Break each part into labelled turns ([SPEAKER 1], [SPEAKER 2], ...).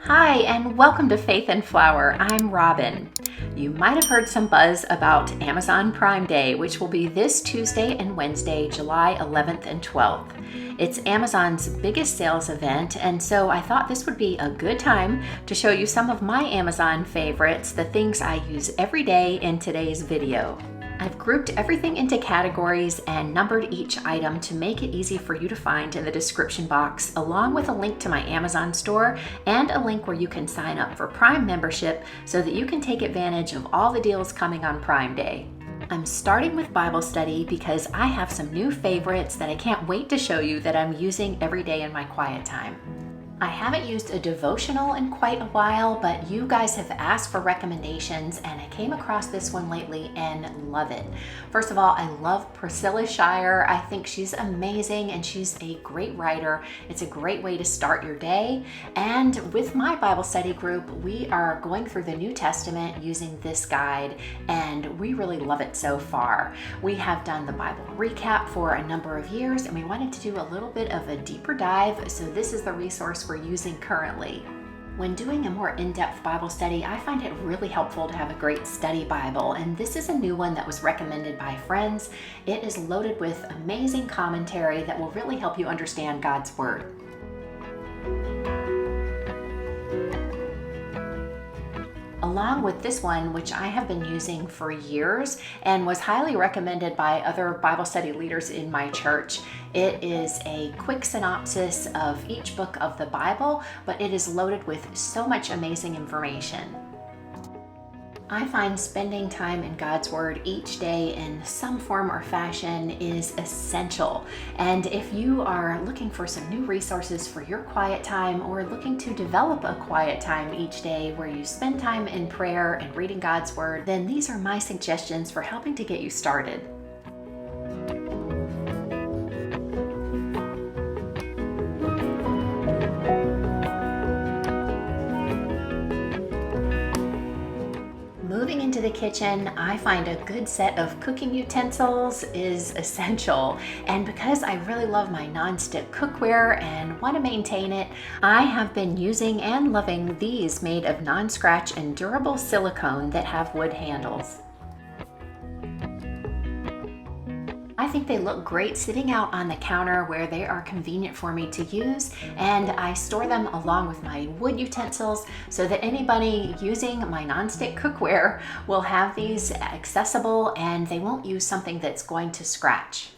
[SPEAKER 1] Hi, and welcome to Faith and Flower. I'm Robin. You might have heard some buzz about Amazon Prime Day, which will be this Tuesday and Wednesday, July 11th and 12th. It's Amazon's biggest sales event, and so I thought this would be a good time to show you some of my Amazon favorites, the things I use every day in today's video. I've grouped everything into categories and numbered each item to make it easy for you to find in the description box, along with a link to my Amazon store and a link where you can sign up for Prime membership so that you can take advantage of all the deals coming on Prime Day. I'm starting with Bible study because I have some new favorites that I can't wait to show you that I'm using every day in my quiet time. I haven't used a devotional in quite a while, but you guys have asked for recommendations and I came across this one lately and love it. First of all, I love Priscilla Shirer. I think she's amazing and she's a great writer. It's a great way to start your day. And with my Bible study group, we are going through the New Testament using this guide and we really love it so far. We have done the Bible recap for a number of years and we wanted to do a little bit of a deeper dive, so this is the resource we're using currently. When doing a more in-depth Bible study, I find it really helpful to have a great study Bible, and this is a new one that was recommended by friends. It is loaded with amazing commentary that will really help you understand God's Word. Along with this one, which I have been using for years and was highly recommended by other Bible study leaders in my church. It is a quick synopsis of each book of the Bible, but it is loaded with so much amazing information. I find spending time in God's Word each day in some form or fashion is essential. And if you are looking for some new resources for your quiet time or looking to develop a quiet time each day where you spend time in prayer and reading God's Word, then these are my suggestions for helping to get you started. Moving into the kitchen, I find a good set of cooking utensils is essential. And because I really love my non-stick cookware and want to maintain it, I have been using and loving these made of non-scratch and durable silicone that have wood handles. I think they look great sitting out on the counter where they are convenient for me to use, and I store them along with my wood utensils so that anybody using my nonstick cookware will have these accessible and they won't use something that's going to scratch.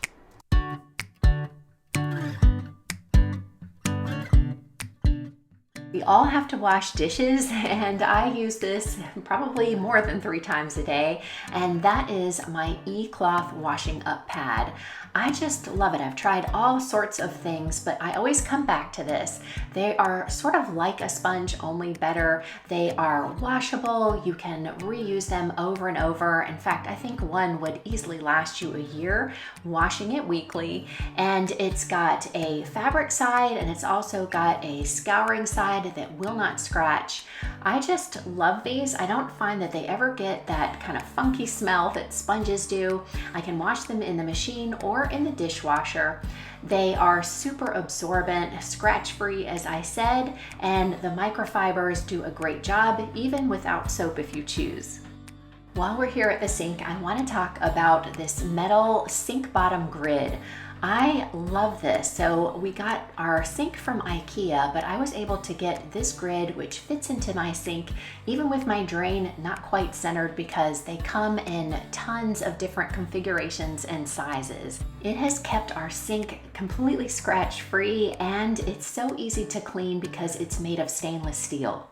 [SPEAKER 1] We all have to wash dishes, and I use this probably more than 3 times a day, and that is my eCloth washing up pad. I just love it. I've tried all sorts of things, but I always come back to this. They are sort of like a sponge, only better. They are washable. You can reuse them over and over. In fact, I think one would easily last you a year washing it weekly. And it's got a fabric side and it's also got a scouring side that will not scratch. I just love these. I don't find that they ever get that kind of funky smell that sponges do. I can wash them in the machine or in the dishwasher. They are super absorbent, scratch-free as I said, and the microfibers do a great job even without soap if you choose. While we're here at the sink, I want to talk about this metal sink bottom grid. I love this. So we got our sink from IKEA, but I was able to get this grid which fits into my sink, even with my drain not quite centered, because they come in tons of different configurations and sizes. It has kept our sink completely scratch-free, and it's so easy to clean because it's made of stainless steel.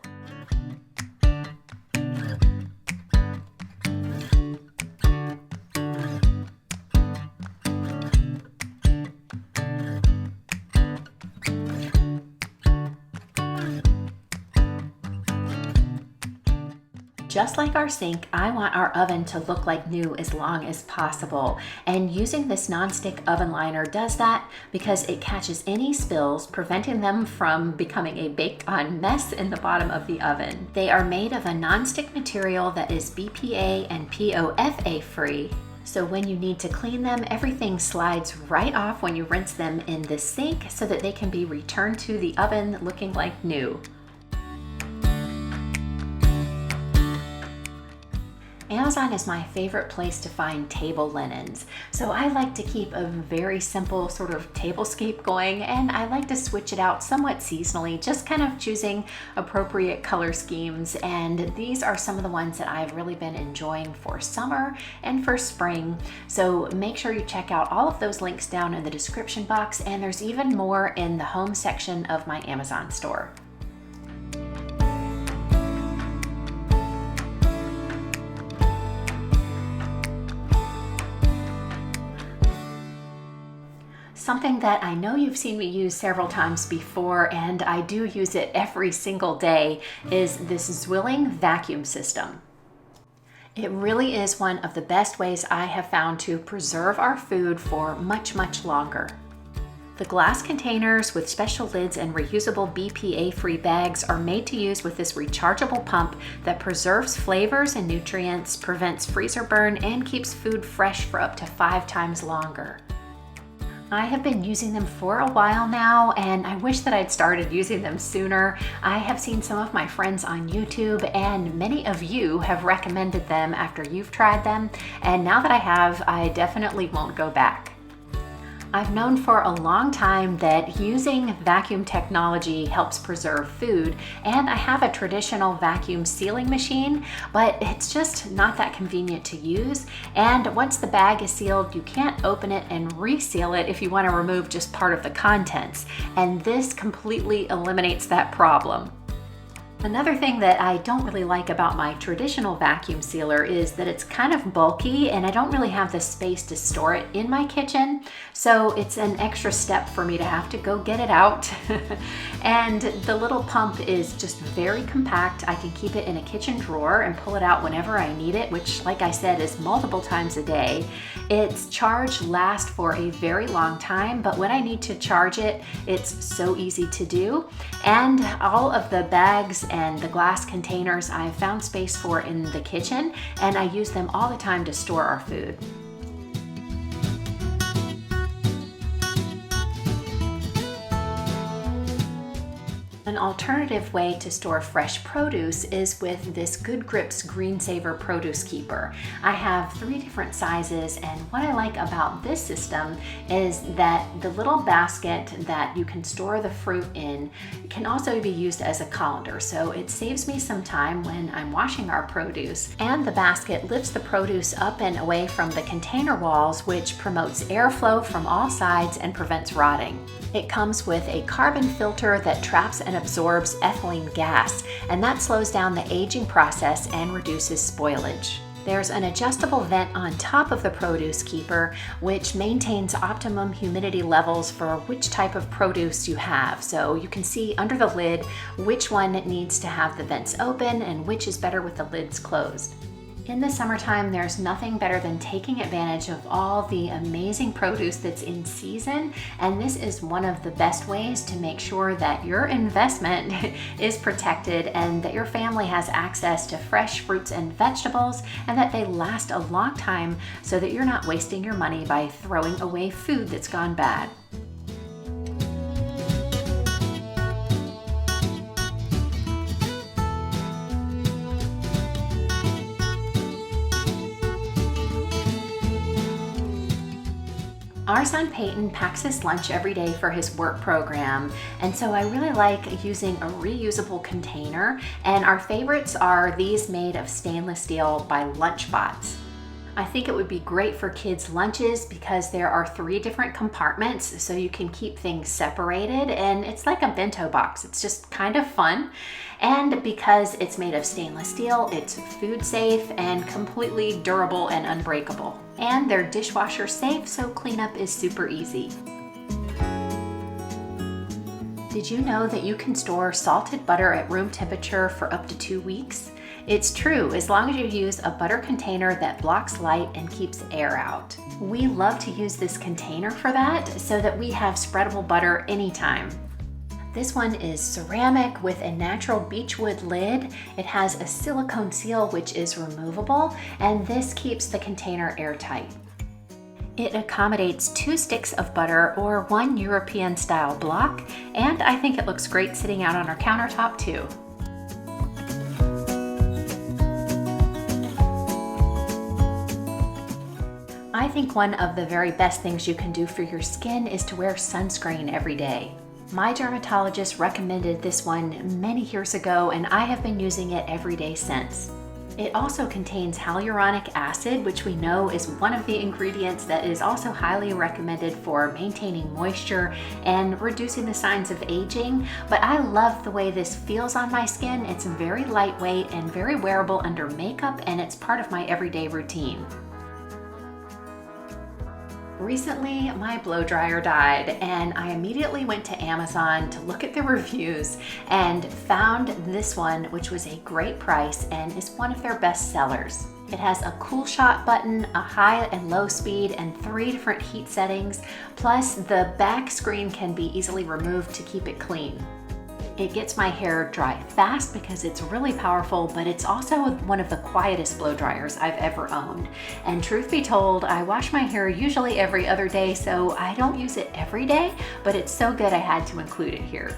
[SPEAKER 1] Just like our sink, I want our oven to look like new as long as possible. And using this nonstick oven liner does that because it catches any spills, preventing them from becoming a baked on mess in the bottom of the oven. They are made of a nonstick material that is BPA and POFA free. So when you need to clean them, everything slides right off when you rinse them in the sink so that they can be returned to the oven looking like new. Amazon is my favorite place to find table linens. So I like to keep a very simple sort of tablescape going, and I like to switch it out somewhat seasonally, just kind of choosing appropriate color schemes. And these are some of the ones that I've really been enjoying for summer and for spring. So make sure you check out all of those links down in the description box, and there's even more in the home section of my Amazon store. Something that I know you've seen me use several times before, and I do use it every single day, is this Zwilling vacuum system. It really is one of the best ways I have found to preserve our food for much, much longer. The glass containers with special lids and reusable BPA-free bags are made to use with this rechargeable pump that preserves flavors and nutrients, prevents freezer burn, and keeps food fresh for up to 5 times longer. I have been using them for a while now, and I wish that I'd started using them sooner. I have seen some of my friends on YouTube, and many of you have recommended them after you've tried them, and now that I have, I definitely won't go back. I've known for a long time that using vacuum technology helps preserve food, and I have a traditional vacuum sealing machine, but it's just not that convenient to use. And once the bag is sealed, you can't open it and reseal it if you want to remove just part of the contents, and this completely eliminates that problem. Another thing that I don't really like about my traditional vacuum sealer is that it's kind of bulky, and I don't really have the space to store it in my kitchen, so it's an extra step for me to have to go get it out. And the little pump is just very compact. I can keep it in a kitchen drawer and pull it out whenever I need it, which, like I said, is multiple times a day. Its charge lasts for a very long time, but when I need to charge it, it's so easy to do. And all of the bags and the glass containers I've found space for in the kitchen, and I use them all the time to store our food. An alternative way to store fresh produce is with this Good Grips Green Saver Produce Keeper. I have 3 different sizes, and what I like about this system is that the little basket that you can store the fruit in can also be used as a colander, so it saves me some time when I'm washing our produce. And the basket lifts the produce up and away from the container walls, which promotes airflow from all sides and prevents rotting. It comes with a carbon filter that traps and absorbs ethylene gas, and that slows down the aging process and reduces spoilage. There's an adjustable vent on top of the produce keeper, which maintains optimum humidity levels for which type of produce you have. So you can see under the lid which one needs to have the vents open and which is better with the lids closed. In the summertime, there's nothing better than taking advantage of all the amazing produce that's in season, and this is one of the best ways to make sure that your investment is protected and that your family has access to fresh fruits and vegetables, and that they last a long time so that you're not wasting your money by throwing away food that's gone bad. Our son Peyton packs his lunch every day for his work program, and so I really like using a reusable container, and our favorites are these made of stainless steel by Lunchbots. I think it would be great for kids' lunches because there are 3 different compartments, so you can keep things separated, and it's like a bento box. It's just kind of fun. And because it's made of stainless steel, it's food safe and completely durable and unbreakable. And they're dishwasher safe, so cleanup is super easy. Did you know that you can store salted butter at room temperature for up to 2 weeks? It's true, as long as you use a butter container that blocks light and keeps air out. We love to use this container for that so that we have spreadable butter anytime. This one is ceramic with a natural beechwood lid. It has a silicone seal which is removable, and this keeps the container airtight. It accommodates 2 sticks of butter or 1 European style block, and I think it looks great sitting out on our countertop too. think one of the very best things you can do for your skin is to wear sunscreen every day. My dermatologist recommended this one many years ago, and I have been using it every day since. It also contains hyaluronic acid, which we know is one of the ingredients that is also highly recommended for maintaining moisture and reducing the signs of aging. But I love the way this feels on my skin. It's very lightweight and very wearable under makeup, and it's part of my everyday routine. Recently, my blow dryer died, and I immediately went to Amazon to look at the reviews and found this one, which was a great price and is one of their best sellers. It has a cool shot button, a high and low speed, and 3 different heat settings, plus the back screen can be easily removed to keep it clean. It gets my hair dry fast because it's really powerful, but it's also one of the quietest blow dryers I've ever owned. And truth be told, I wash my hair usually every other day, so I don't use it every day, but it's so good I had to include it here.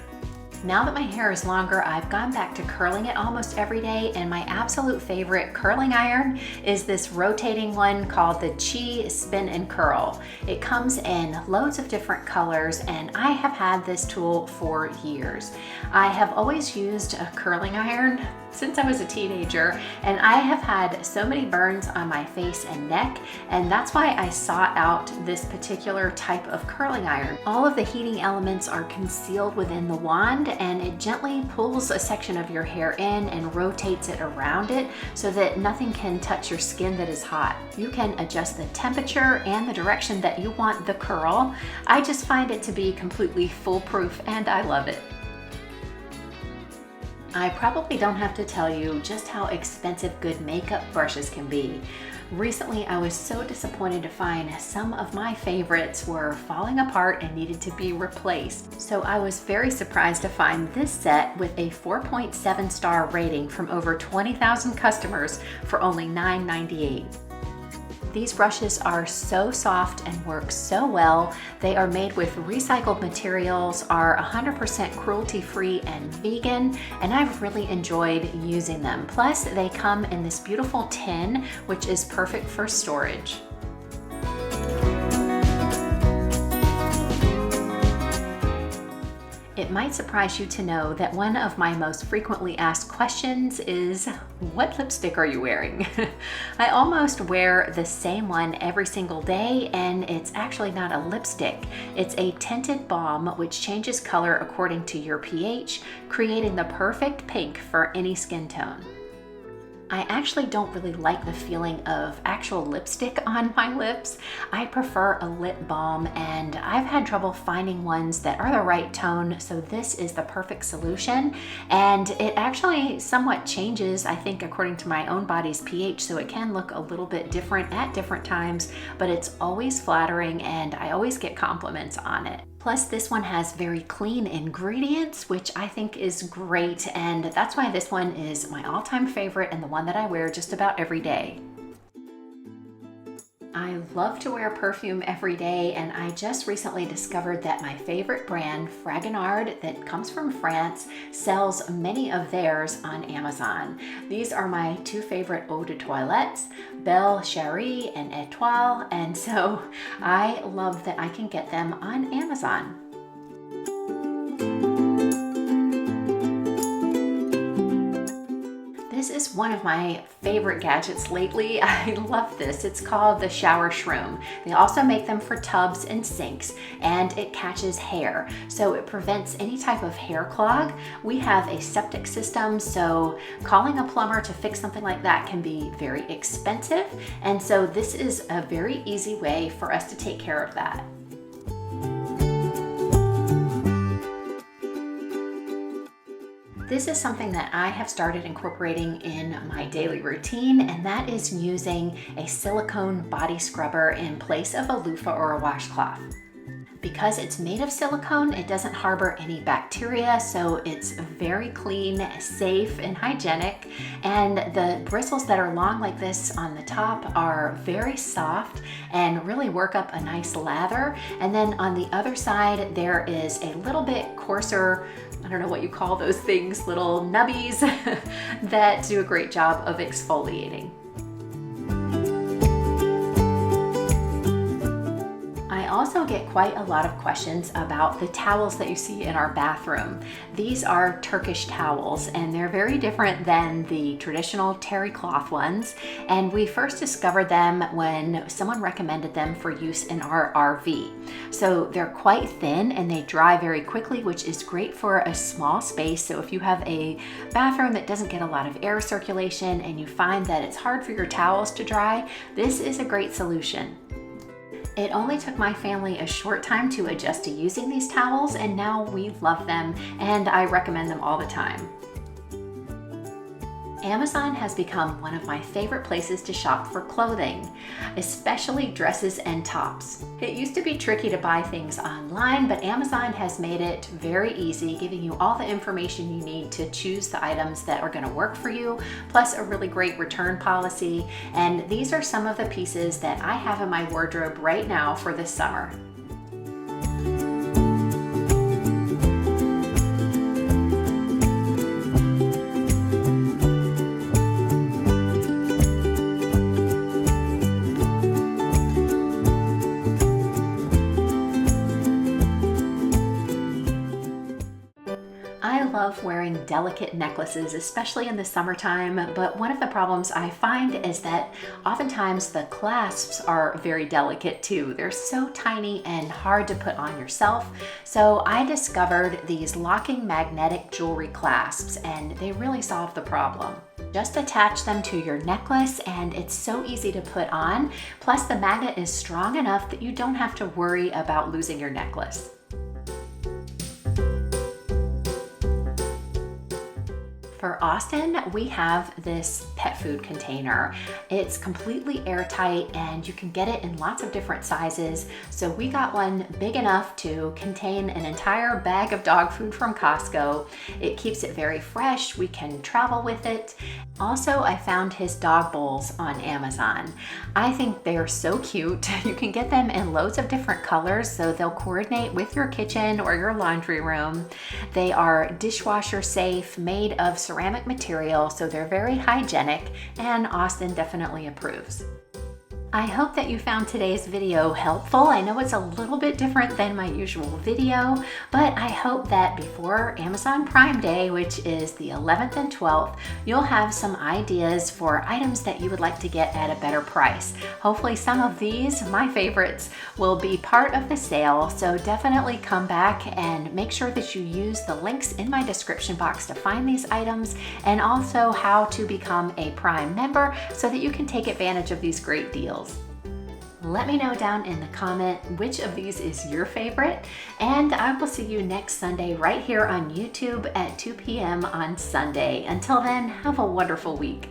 [SPEAKER 1] Now that my hair is longer, I've gone back to curling it almost every day, and my absolute favorite curling iron is this rotating one called the Chi Spin and Curl. It comes in loads of different colors, and I have had this tool for years. I have always used a curling iron since I was a teenager, and I have had so many burns on my face and neck, and that's why I sought out this particular type of curling iron. All of the heating elements are concealed within the wand, and it gently pulls a section of your hair in and rotates it around it so that nothing can touch your skin that is hot. You can adjust the temperature and the direction that you want the curl. I just find it to be completely foolproof, and I love it. I probably don't have to tell you just how expensive good makeup brushes can be. Recently, I was so disappointed to find some of my favorites were falling apart and needed to be replaced. So I was very surprised to find this set with a 4.7 star rating from over 20,000 customers for only $9.98. These brushes are so soft and work so well. They are made with recycled materials, are 100% cruelty-free and vegan, and I've really enjoyed using them. Plus, they come in this beautiful tin, which is perfect for storage. It might surprise you to know that one of my most frequently asked questions is, what lipstick are you wearing? I almost wear the same one every single day, and it's actually not a lipstick. It's a tinted balm which changes color according to your pH, creating the perfect pink for any skin tone. I actually don't really like the feeling of actual lipstick on my lips. I prefer a lip balm, and I've had trouble finding ones that are the right tone, so this is the perfect solution. And it actually somewhat changes, I think, according to my own body's pH, so it can look a little bit different at different times, but it's always flattering, and I always get compliments on it. Plus, this one has very clean ingredients, which I think is great, and that's why this one is my all-time favorite and the one that I wear just about every day. I love to wear perfume every day, and I just recently discovered that my favorite brand, Fragonard, that comes from France, sells many of theirs on Amazon. These are my 2 favorite eau de toilettes, Belle Cherie and Etoile, and so I love that I can get them on Amazon. This is one of my favorite gadgets lately. I love this. It's called the Shower Shroom. They also make them for tubs and sinks, and it catches hair, so it prevents any type of hair clog. We have a septic system, so calling a plumber to fix something like that can be very expensive, and so this is a very easy way for us to take care of that. This is something that I have started incorporating in my daily routine, and that is using a silicone body scrubber in place of a loofah or a washcloth. Because it's made of silicone, it doesn't harbor any bacteria, so it's very clean, safe, and hygienic. And the bristles that are long like this on the top are very soft and really work up a nice lather. And then on the other side, there is a little bit coarser, I don't know what you call those things, little nubbies that do a great job of exfoliating. also get quite a lot of questions about the towels that you see in our bathroom. These are Turkish towels, and they're very different than the traditional terry cloth ones. And we first discovered them when someone recommended them for use in our RV. So they're quite thin and they dry very quickly, which is great for a small space. So if you have a bathroom that doesn't get a lot of air circulation and you find that it's hard for your towels to dry, this is a great solution. It only took my family a short time to adjust to using these towels, and now we love them and I recommend them all the time. Amazon has become one of my favorite places to shop for clothing, especially dresses and tops. It used to be tricky to buy things online, but Amazon has made it very easy, giving you all the information you need to choose the items that are going to work for you, plus a really great return policy. And these are some of the pieces that I have in my wardrobe right now for this summer. I love wearing delicate necklaces, especially in the summertime, but one of the problems I find is that oftentimes the clasps are very delicate too. They're so tiny and hard to put on yourself. So I discovered these locking magnetic jewelry clasps, and they really solve the problem. Just attach them to your necklace and it's so easy to put on. Plus the magnet is strong enough that you don't have to worry about losing your necklace. For Austin, we have this pet food container. It's completely airtight and you can get it in lots of different sizes. So we got one big enough to contain an entire bag of dog food from Costco. It keeps it very fresh. We can travel with it. Also, I found his dog bowls on Amazon. I think they are so cute. You can get them in loads of different colors, so they'll coordinate with your kitchen or your laundry room. They are dishwasher safe, made of ceramic material, so they're very hygienic, and Austin definitely approves. I hope that you found today's video helpful. I know it's a little bit different than my usual video, but I hope that before Amazon Prime Day, which is the 11th and 12th, you'll have some ideas for items that you would like to get at a better price. Hopefully some of these, my favorites, will be part of the sale, so definitely come back and make sure that you use the links in my description box to find these items, and also how to become a Prime member so that you can take advantage of these great deals. Let me know down in the comment which of these is your favorite, and I will see you next Sunday right here on YouTube at 2 p.m. on Sunday. Until then, have a wonderful week.